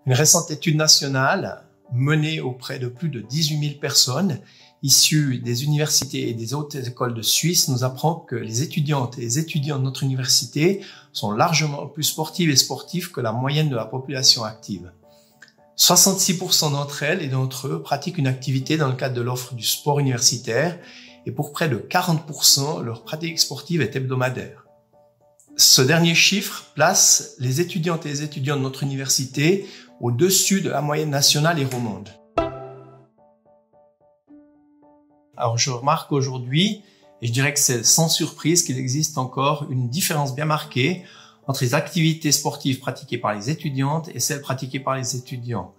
Une récente étude nationale menée auprès de plus de 18 000 personnes issues des universités et des hautes écoles de Suisse nous apprend que les étudiantes et les étudiants de notre université sont largement plus sportives et sportifs que la moyenne de la population active. 66% d'entre elles et d'entre eux pratiquent une activité dans le cadre de l'offre du sport universitaire et pour près de 40%, leur pratique sportive est hebdomadaire. Ce dernier chiffre place les étudiantes et les étudiants de notre université au-dessus de la moyenne nationale et romande. Alors je remarque aujourd'hui, et je dirais que c'est sans surprise, qu'il existe encore une différence bien marquée entre les activités sportives pratiquées par les étudiantes et celles pratiquées par les étudiants.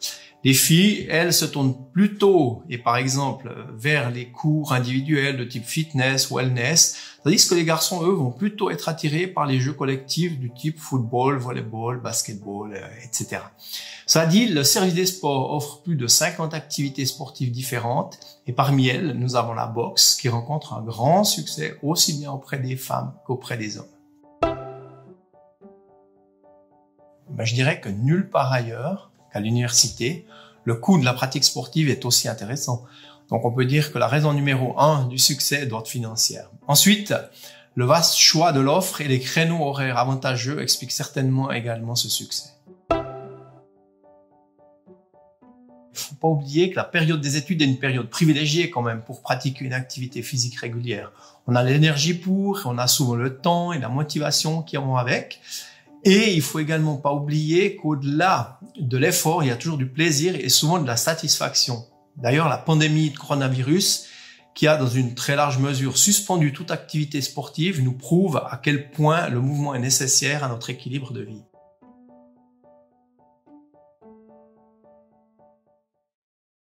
Les filles, elles, se tournent plutôt, et par exemple, vers les cours individuels de type fitness, wellness, tandis que les garçons, eux, vont plutôt être attirés par les jeux collectifs du type football, volleyball, basketball, etc. Cela dit, le service des sports offre plus de 50 activités sportives différentes, et parmi elles, nous avons la boxe, qui rencontre un grand succès aussi bien auprès des femmes qu'auprès des hommes. Je dirais que nulle part ailleurs qu'à l'université, le coût de la pratique sportive est aussi intéressant. Donc on peut dire que la raison numéro 1 du succès doit être financière. Ensuite, le vaste choix de l'offre et les créneaux horaires avantageux expliquent certainement également ce succès. Il ne faut pas oublier que la période des études est une période privilégiée quand même pour pratiquer une activité physique régulière. On a l'énergie pour, on a souvent le temps et la motivation qui vont avec. Et il faut également pas oublier qu'au-delà de l'effort, il y a toujours du plaisir et souvent de la satisfaction. D'ailleurs, la pandémie de coronavirus, qui a dans une très large mesure suspendu toute activité sportive, nous prouve à quel point le mouvement est nécessaire à notre équilibre de vie.